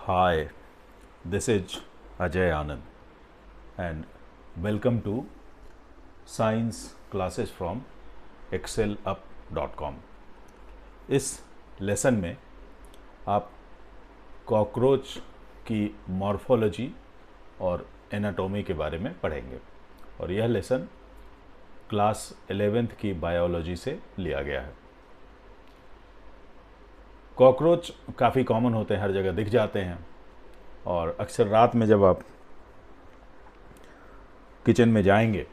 Hi, this is Ajay Anand and welcome to Science Classes from excelup.com। इस lesson में आप cockroach की morphology और एनाटॉमी के बारे में पढ़ेंगे और यह लेसन क्लास 11th की बायोलॉजी से लिया गया है। कॉकरोच काफ़ी कॉमन होते हैं, हर जगह दिख जाते हैं और अक्सर रात में जब आप किचन में जाएंगे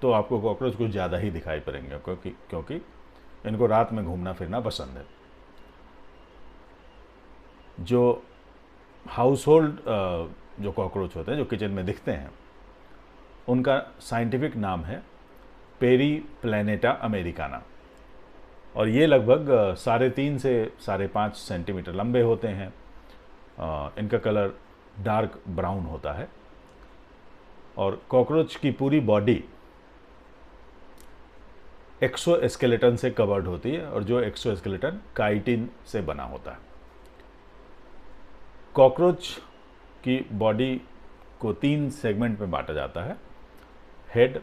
तो आपको कॉकरोच कुछ ज़्यादा ही दिखाई पड़ेंगे क्योंकि इनको रात में घूमना फिरना पसंद है। जो हाउस होल्ड जो कॉकरोच होते हैं जो किचन में दिखते हैं उनका साइंटिफिक नाम है पेरीप्लैनेटा अमेरिकाना और ये लगभग 3.5 से 5.5 सेंटीमीटर लंबे होते हैं। इनका कलर डार्क ब्राउन होता है और कॉकरोच की पूरी बॉडी एक्सोस्केलेटन से कवर्ड होती है और जो एक्सोस्केलेटन काइटिन से बना होता है। कॉकरोच की बॉडी को 3 सेगमेंट में बांटा जाता है: हेड,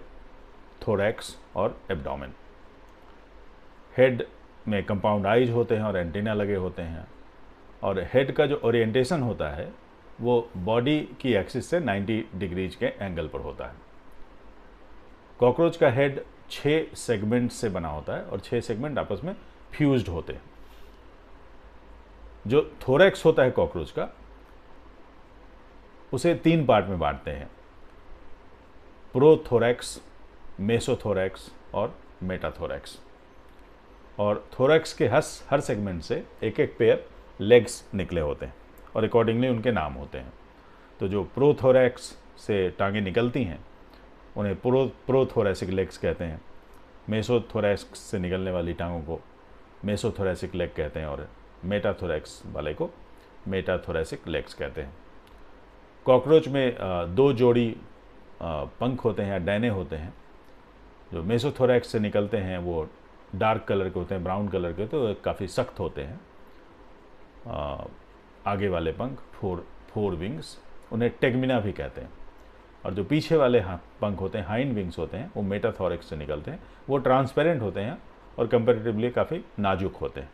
थोरैक्स और एब्डोमेन। हेड में कंपाउंड आइज होते हैं और एंटीना लगे होते हैं और हेड का जो ओरिएंटेशन होता है वो बॉडी की एक्सिस से 90 डिग्रीज के एंगल पर होता है। कॉकरोच का हेड 6 सेगमेंट से बना होता है और 6 सेगमेंट आपस में फ्यूज्ड होते हैं। जो थोरैक्स होता है कॉकरोच का उसे 3 पार्ट में बांटते हैं: प्रोथोरैक्स, मेसोथोरैक्स और मेटाथोरैक्स। और थोरैक्स के हर सेगमेंट से एक एक पेयर लेग्स निकले होते हैं और अकॉर्डिंगली उनके नाम होते हैं। तो जो प्रोथोरैक्स से टांगें निकलती हैं उन्हें प्रोथोरैसिक लेग्स कहते हैं। मेसोथोरैक्स से निकलने वाली टांगों को मेसोथोरैसिक लेग कहते हैं और मेटाथोरैक्स वाले को मेटाथोरैसिक लेग्स कहते हैं। कॉकरोच में 2 जोड़ी पंख होते हैं या डैने होते हैं। जो मेसोथोरैक्स से निकलते हैं वो डार्क कलर के होते हैं, ब्राउन कलर के, तो काफ़ी सख्त होते हैं। आगे वाले पंख फोर विंग्स, उन्हें टेगमिना भी कहते हैं। और जो पीछे वाले पंख होते हैं, हाइंड विंग्स होते हैं, वो मेटाथोरैक्स से निकलते हैं। वो ट्रांसपेरेंट होते हैं और कंपैरेटिवली काफ़ी नाजुक होते हैं।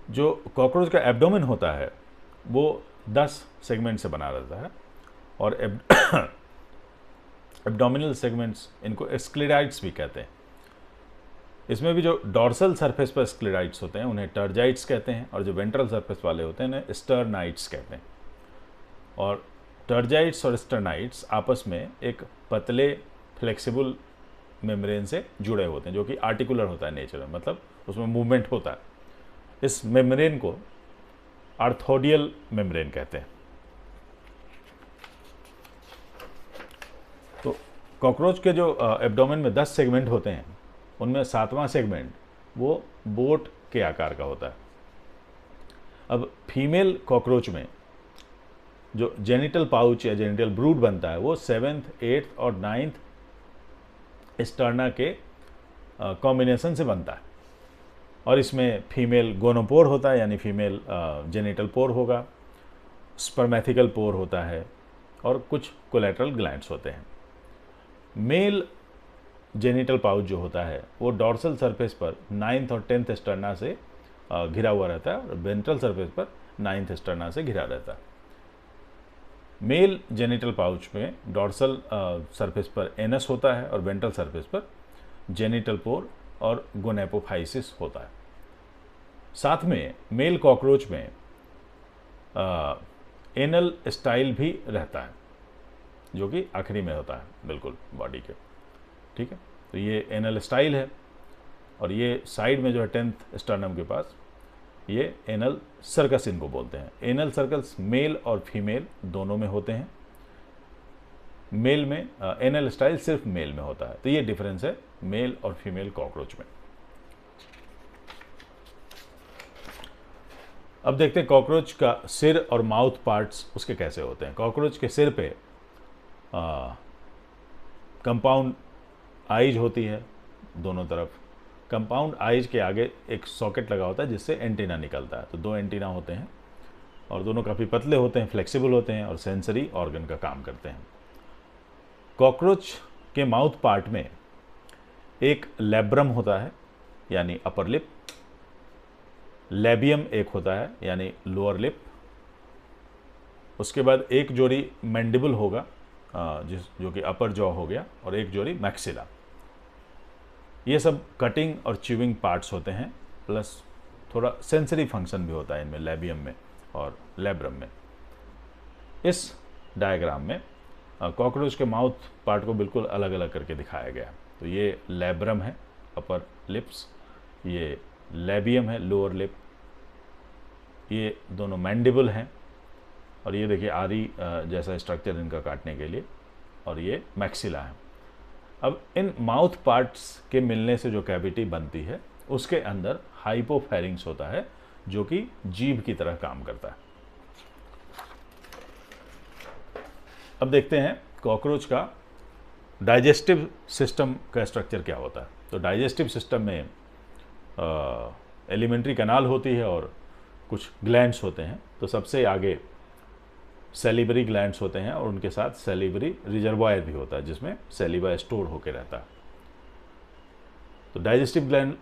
जो कॉकरोच का एब्डोमेन होता है वो 10 सेगमेंट से बना रहता है और एब्डोमिनल सेगमेंट्स इनको स्क्लेराइड्स भी कहते हैं। इसमें भी जो डॉर्सल सरफेस पर स्क्लेराइड्स होते हैं उन्हें टर्जाइट्स कहते हैं और जो वेंट्रल सरफेस वाले होते हैं उन्हें स्टर्नाइट्स कहते हैं। और टर्जाइट्स और स्टर्नाइट्स आपस में एक पतले फ्लेक्सिबल मेम्ब्रेन से जुड़े होते हैं जो कि आर्टिकुलर होता है नेचर में, मतलब उसमें मूवमेंट होता है। इस मेम्ब्रेन को आर्थोडियल मेम्ब्रेन कहते हैं। तो कॉकरोच के जो एब्डोमेन में 10 सेगमेंट होते हैं उनमें 7वां सेगमेंट वो बोट के आकार का होता है। अब फीमेल कॉकरोच में जो जेनिटल पाउच या जेनिटल ब्रूड बनता है वो 7th, 8th और 9th स्टर्ना के कॉम्बिनेशन से बनता है और इसमें फीमेल गोनोपोर होता है यानी फीमेल जेनिटल पोर होगा, स्पर्मेथिकल पोर होता है और कुछ कोलेटरल ग्लैंड्स होते हैं। मेल जेनिटल पाउच जो होता है वो डॉर्सल सरफेस पर 9th और 10th स्टर्ना से घिरा हुआ रहता है और वेंट्रल सरफेस पर 9th स्टर्ना से घिरा रहता है। मेल जेनिटल पाउच में डॉर्सल सरफेस पर एनस होता है और वेंट्रल सरफेस पर जेनिटल पोर और गोनेपोफाइसिस होता है। साथ में मेल कॉकरोच में एनल स्टाइल भी रहता है जो कि आखिरी में होता है बिल्कुल बॉडी के, ठीक है। तो ये एनल स्टाइल है और ये साइड में जो है 10th स्टर्नम के पास ये एनल सर्कस इनको बोलते हैं। एनल सर्कल्स मेल और फीमेल दोनों में होते हैं। मेल में एनल स्टाइल सिर्फ मेल में होता है। तो ये डिफरेंस है मेल और फीमेल कॉकरोच में। अब देखते हैं कॉकरोच का सिर और माउथ पार्ट्स उसके कैसे होते हैं। कॉकरोच के सिर पे कंपाउंड आइज होती है दोनों तरफ कंपाउंड आइज के आगे एक सॉकेट लगा होता है जिससे एंटीना निकलता है। तो 2 एंटीना होते हैं और दोनों काफ़ी पतले होते हैं, फ्लेक्सिबल होते हैं और सेंसरी ऑर्गन का काम करते हैं। कॉकरोच के माउथ पार्ट में एक लैब्रम होता है यानी अपर लिप, लेबियम एक होता है यानी लोअर लिप, उसके बाद एक जोड़ी मैंडिबल होगा जो कि अपर जॉ हो गया, और एक जोड़ी मैक्सिला। ये सब कटिंग और च्यूइंग पार्ट्स होते हैं, प्लस थोड़ा सेंसरी फंक्शन भी होता है इनमें, लेबियम में और लैब्रम में। इस डायग्राम में कॉकरोच के माउथ पार्ट को बिल्कुल अलग अलग करके दिखाया गया। तो ये लैब्रम है, अपर लिप्स, ये लेबियम है, लोअर लिप, ये दोनों मैंडिबल हैं, और ये देखिए आरी जैसा स्ट्रक्चर इनका काटने के लिए, और ये मैक्सिला है। अब इन माउथ पार्ट्स के मिलने से जो कैविटी बनती है उसके अंदर हाइपोफेरिंग्स होता है जो कि जीभ की तरह काम करता है। अब देखते हैं कॉकरोच का डाइजेस्टिव सिस्टम का स्ट्रक्चर क्या होता है। तो डाइजेस्टिव सिस्टम में एलिमेंट्री कैनाल होती है और कुछ ग्लैंड्स होते हैं। तो सबसे आगे सेलिवरी ग्लैंड्स होते हैं और उनके साथ सेलिवरी रिजर्वायर भी होता है जिसमें सेलिवा स्टोर होकर रहता है। तो डाइजेस्टिव ग्लैंड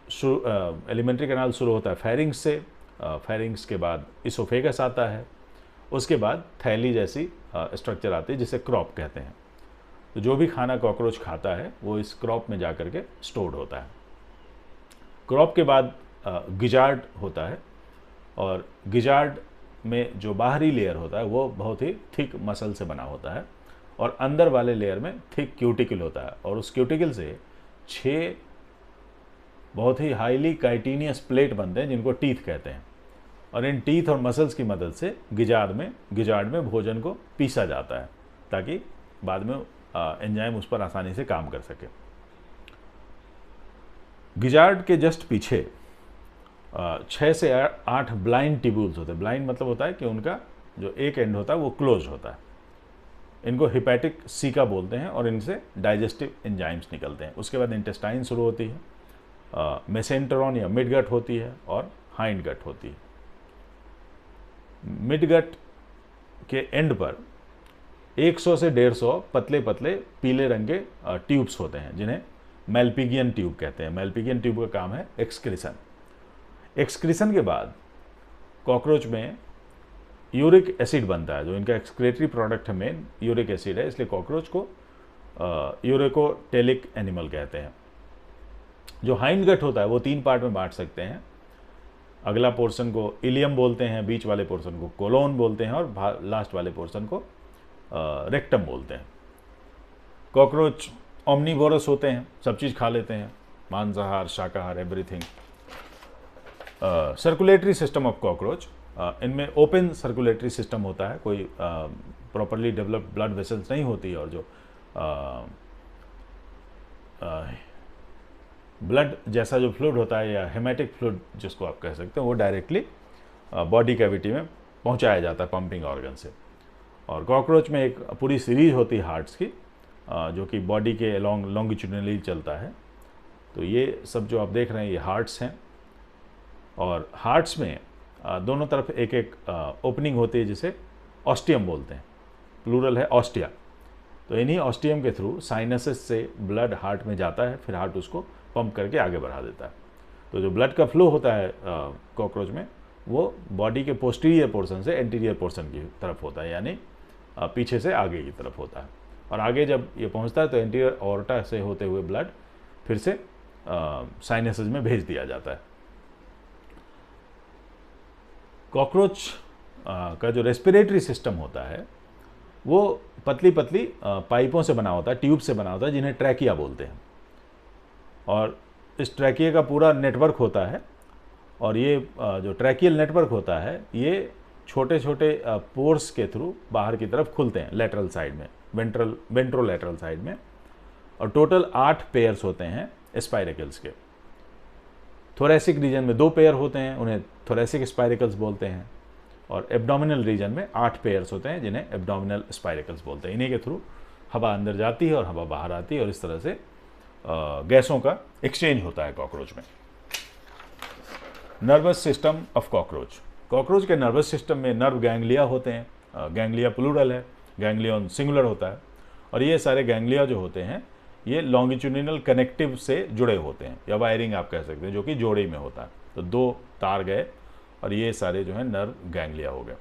एलिमेंट्री कैनाल शुरू होता है फेरिंग्स से, फेरिंग्स के बाद इसोफेगस आता है, उसके बाद थैली जैसी स्ट्रक्चर आती है जिसे क्रॉप कहते हैं। तो जो भी खाना कॉकरोच खाता है वो इस क्रॉप में जाकर के स्टोर्ड होता है। क्रॉप के बाद गिजार्ड होता है, और गिजार्ड में जो बाहरी लेयर होता है वो बहुत ही थिक मसल से बना होता है, और अंदर वाले लेयर में थिक क्यूटिकल होता है, और उस क्यूटिकल से 6 बहुत ही हाईली काइटिनियस प्लेट बनते हैं जिनको टीथ कहते हैं, और इन टीथ और मसल्स की मदद से गिजार्ड में भोजन को पीसा जाता है ताकि बाद में एंजाइम उस पर आसानी से काम कर सके। गिजार्ड के जस्ट पीछे 6 से 8 ब्लाइंड ट्यूब्यूल्स होते हैं। ब्लाइंड मतलब होता है कि उनका जो एक एंड होता है वो क्लोज होता है। इनको हिपैटिक सीका बोलते हैं और इनसे डाइजेस्टिव एंजाइम्स निकलते हैं। उसके बाद इंटेस्टाइन शुरू होती है, मेसेंटेरॉन या मिड गट होती है, और हाइंड गट होती है। मिड गट के एंड पर 100 से 150 पतले पतले पीले रंग के ट्यूब्स होते हैं जिन्हें मेल्पिगियन ट्यूब कहते हैं। मेल्पिगियन ट्यूब का काम है एक्सक्रीशन। एक्सक्रीशन के बाद कॉकरोच में यूरिक एसिड बनता है, जो इनका एक्सक्रेटरी प्रोडक्ट है मेन यूरिक एसिड है, इसलिए कॉकरोच को यूरिकोटेलिक एनिमल कहते हैं। जो हाइंड गट होता है वो 3 पार्ट में बांट सकते हैं। अगला पोर्शन को इलियम बोलते हैं, बीच वाले पोर्शन को कोलोन बोलते हैं, और लास्ट वाले पोर्शन को रेक्टम बोलते हैं। कॉकरोच ओमनीवोरस होते हैं, सब चीज़ खा लेते हैं, मांसाहार, शाकाहार, everything. Circulatory system of cockroach, इनमें ओपन सर्कुलेटरी सिस्टम होता है, कोई प्रॉपरली डेवलप्ड ब्लड वेसल्स नहीं होती, और जो ब्लड जैसा जो फ्लूइड होता है या हेमेटिक फ्लूइड जिसको आप कह सकते हैं वो डायरेक्टली बॉडी कैविटी में पहुंचाया जाता है पंपिंग ऑर्गन से। और कॉकरोच में एक पूरी सीरीज होती है हार्ट्स की, जो कि बॉडी के लॉन्गिट्यूडनली चलता है। तो ये सब जो आप देख रहे हैं ये हार्ट्स हैं, और हार्ट्स में दोनों तरफ एक एक ओपनिंग होती है जिसे ऑस्टियम बोलते हैं, प्लूरल है ऑस्टिया। तो इन्हीं ऑस्टियम के थ्रू साइनसेस से ब्लड हार्ट में जाता है, फिर हार्ट उसको पंप करके आगे बढ़ा देता है। तो जो ब्लड का फ्लो होता है कॉकरोच में वो बॉडी के पोस्टीरियर पोर्शन से एंटीरियर पोर्शन की तरफ होता है, यानी पीछे से आगे की तरफ होता है। और आगे जब ये पहुंचता है तो एंटीरियर ऑर्टा से होते हुए ब्लड फिर से साइनसेस में भेज दिया जाता है। कॉकरोच का जो रेस्पिरेटरी सिस्टम होता है वो पतली पतली पाइपों से बना होता है, ट्यूब से बना होता है, जिन्हें ट्रैकिया बोलते हैं। और इस ट्रैकिया का पूरा नेटवर्क होता है, और ये जो ट्रैकियल नेटवर्क होता है ये छोटे छोटे पोर्स के थ्रू बाहर की तरफ खुलते हैं लेटरल साइड में, वेंट्रोलैटरल साइड में। और टोटल 8 पेयर्स होते हैं स्पाइरेकल्स के। थोरेसिक रीजन में 2 पेयर होते हैं, उन्हें थोरेसिक स्पाइरेकल्स बोलते हैं। और एब्डोमिनल रीजन में 8 पेयर्स होते हैं जिन्हें एब्डोमिनल स्पाइरेकल्स बोलते हैं। इन्हीं के थ्रू हवा अंदर जाती है और हवा बाहर आती है, और इस तरह से गैसों का एक्सचेंज होता है कॉकरोच में। Nervous system of cockroach. Cockroach के नर्वस सिस्टम में नर्व गैंग्लिया होते हैं। गैंग्लिया प्लूरल है, गैंग्लियन सिंगुलर होता है। और ये सारे गैंग्लिया जो होते हैं ये लॉन्गिट्यूडिनल कनेक्टिव से जुड़े होते हैं, या वायरिंग आप कह सकते हैं, जो कि जोड़े में होता है। तो 2 तार गए और ये सारे जो है नर्व गैंग्लिया हो गए।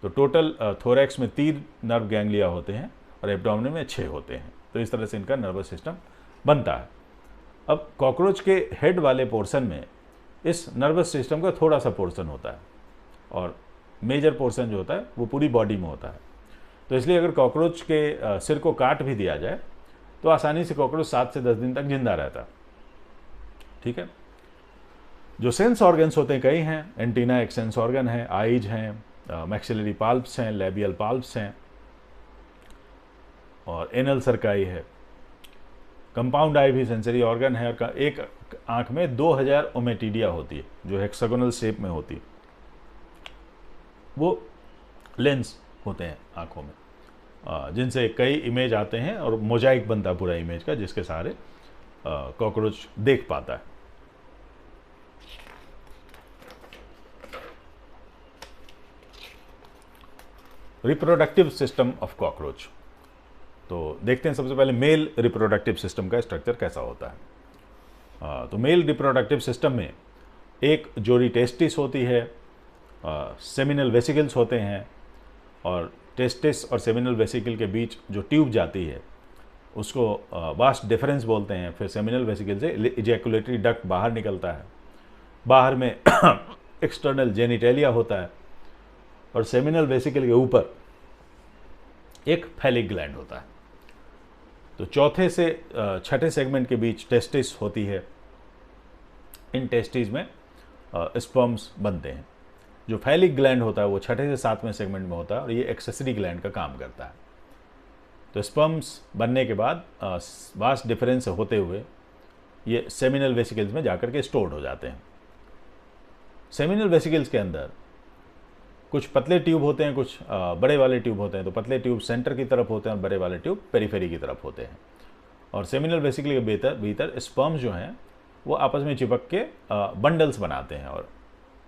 तो टोटल थोरैक्स में 3 नर्व गैंग्लिया होते हैं और एब्डोमेन में 6 होते हैं। तो इस तरह से इनका नर्वस सिस्टम बनता है। अब कॉकरोच के हेड वाले पोर्शन में इस नर्वस सिस्टम का थोड़ा सा पोर्शन होता है और मेजर पोर्शन जो होता है वो पूरी बॉडी में होता है। तो इसलिए अगर कॉकरोच के सिर को काट भी दिया जाए तो आसानी से कॉकरोच 7 से 10 दिन तक जिंदा रहता है। ठीक है। जो सेंस ऑर्गन्स होते हैं कई हैं। एंटीना एक सेंस ऑर्गन है, आईज हैं, मैक्सिलरी पाल्प्स हैं, लेबियल पाल्प्स हैं और एनल सर्काई है। कंपाउंड आई भी सेंसरी ऑर्गन है और एक आंख में 2000 ओमेटिडिया होती है जो हेक्सागोनल शेप में होती है। वो लेंस होते हैं आंखों में जिनसे कई इमेज आते हैं और मोजाइक बनता है पूरा इमेज का, जिसके सहारे कॉकरोच देख पाता है। Reproductive system of cockroach. तो देखते हैं सबसे पहले मेल रिप्रोडक्टिव सिस्टम का स्ट्रक्चर कैसा होता है। तो मेल रिप्रोडक्टिव सिस्टम में एक जोड़ी टेस्टिस होती है, सेमिनल वेसिकल्स होते हैं और टेस्टिस और सेमिनल वेसिकल के बीच जो ट्यूब जाती है उसको वास्ट डिफरेंस बोलते हैं। फिर सेमिनल वेसिकल से इजैकुलेटरी डक्ट बाहर निकलता है। बाहर में एक्सटर्नल जेनिटेलिया होता है और सेमिनल वेसिकल के ऊपर एक फैलिक ग्लैंड होता है। तो चौथे से छठे सेगमेंट के बीच टेस्टिस होती है। इन टेस्टिस में स्पर्म्स बनते हैं। जो फैलिक ग्लैंड होता है वो छठे से 7वें सेगमेंट में होता है और ये एक्सेसरी ग्लैंड का काम करता है। तो स्पर्म्स बनने के बाद वास्ट डिफरेंस होते हुए ये सेमिनल वेसिकल्स में जाकर के स्टोर्ड हो जाते हैं। सेमिनल वेसिकल्स के अंदर कुछ पतले ट्यूब होते हैं, कुछ बड़े वाले ट्यूब होते हैं। तो पतले ट्यूब सेंटर की तरफ होते हैं और बड़े वाले ट्यूब पेरिफेरी की तरफ होते हैं। और सेमिनल वेसिकल के भीतर स्पर्म्स जो हैं वो आपस में चिपक के बंडल्स बनाते हैं और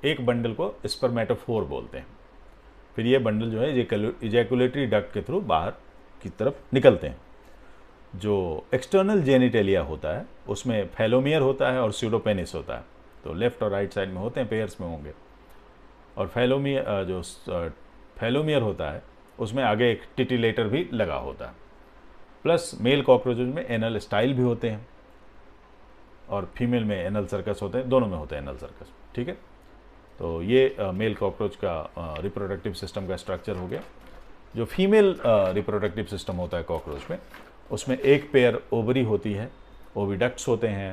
एक बंडल को स्पर्मेटोफोर बोलते हैं। फिर ये बंडल जो है इजैकुलेटरी डक्ट के थ्रू बाहर की तरफ निकलते हैं। जो एक्सटर्नल जेनिटेलिया होता है उसमें फैलोमियर होता है और स्यूडोपेनिस होता है। तो लेफ्ट और राइट साइड में होते हैं, पेयर्स में होंगे। और फैलोमियर होता है उसमें आगे एक टिटिलेटर भी लगा होता है। प्लस मेल कॉकरोचेज में एनल स्टाइल भी होते हैं और फीमेल में एनल सर्कस होते हैं, दोनों में होते हैं एनल सर्कस। ठीक है। तो ये मेल कॉकरोच का रिप्रोडक्टिव सिस्टम का स्ट्रक्चर हो गया। जो फीमेल रिप्रोडक्टिव सिस्टम होता है कॉकरोच में, उसमें एक पेयर ओवरी होती है, ओविडक्ट्स होते हैं,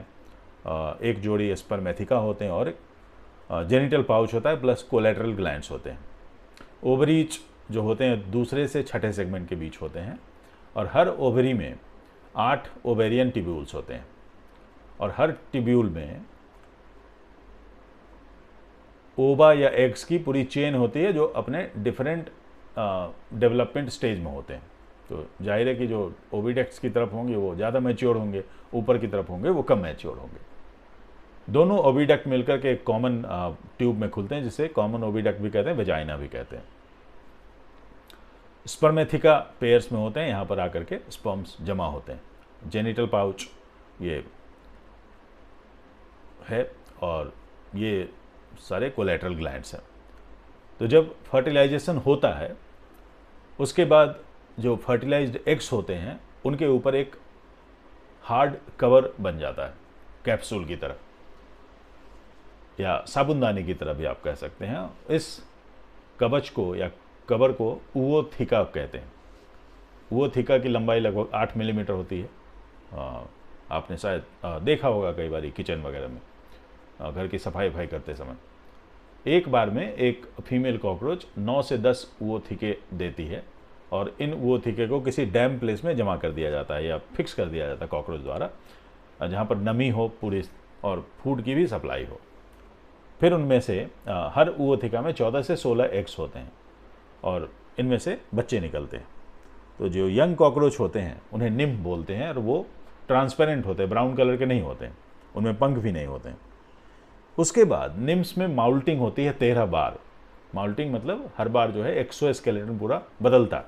एक जोड़ी स्पर्मेथिका होते हैं और एक जेनिटल पाउच होता है, प्लस कोलेटरल ग्लैंड्स होते हैं। ओवरीज जो होते हैं दूसरे से छठे सेगमेंट के बीच होते हैं और हर ओवरी में 8 ओवेरियन टिब्यूल्स होते हैं और हर टिब्यूल में ओवा या एग्स की पूरी चेन होती है जो अपने डिफरेंट डेवलपमेंट स्टेज में होते हैं। तो जाहिर है कि जो ओविडक्ट्स की तरफ होंगे वो ज़्यादा मैच्योर होंगे, ऊपर की तरफ होंगे वो कम मैच्योर होंगे। दोनों ओविडक्ट मिलकर के एक कॉमन ट्यूब में खुलते हैं जिसे कॉमन ओविडक्ट भी कहते हैं, वेजाइना भी कहते हैं। स्पर्मेथिका पेयर्स में होते हैं, यहाँ पर आकर के स्पर्म्स जमा होते हैं। जेनिटल पाउच ये है और ये सारे कोलेटरल ग्लैंड्स हैं। तो जब फर्टिलाइजेशन होता है उसके बाद जो फर्टिलाइज्ड एग्स होते हैं उनके ऊपर एक हार्ड कवर बन जाता है, कैप्सूल की तरह या साबुनदानी की तरह भी आप कह सकते हैं। इस कवच को या कवर को ऊओथिका कहते हैं। ऊओथिका की लंबाई लगभग 8 मिलीमीटर होती है। आपने शायद देखा होगा कई बार किचन वगैरह में घर की सफाई करते समय। एक बार में एक फीमेल कॉकरोच 9 से 10 ऊओथिके देती है और इन ऊओथिके को किसी डैम प्लेस में जमा कर दिया जाता है या फिक्स कर दिया जाता है कॉकरोच द्वारा, जहाँ पर नमी हो पूरी और फूड की भी सप्लाई हो। फिर उनमें से हर ऊओथिका में 14 से 16 एग्स होते हैं और इनमें से बच्चे निकलते हैं। तो जो यंग कॉकरोच होते हैं उन्हें निम्फ बोलते हैं और वो ट्रांसपेरेंट होते हैं, ब्राउन कलर के नहीं होते हैं, उनमें पंख भी नहीं होते हैं। उसके बाद निम्स में माउल्टिंग होती है 13 बार। माउल्टिंग मतलब हर बार जो है एक्सोस्केलेटन पूरा बदलता है,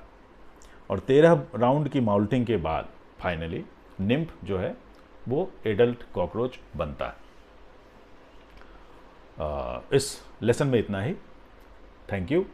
और 13 राउंड की माउल्टिंग के बाद फाइनली निम्फ जो है वो एडल्ट कॉकरोच बनता है। इस लेसन में इतना ही। Thank you.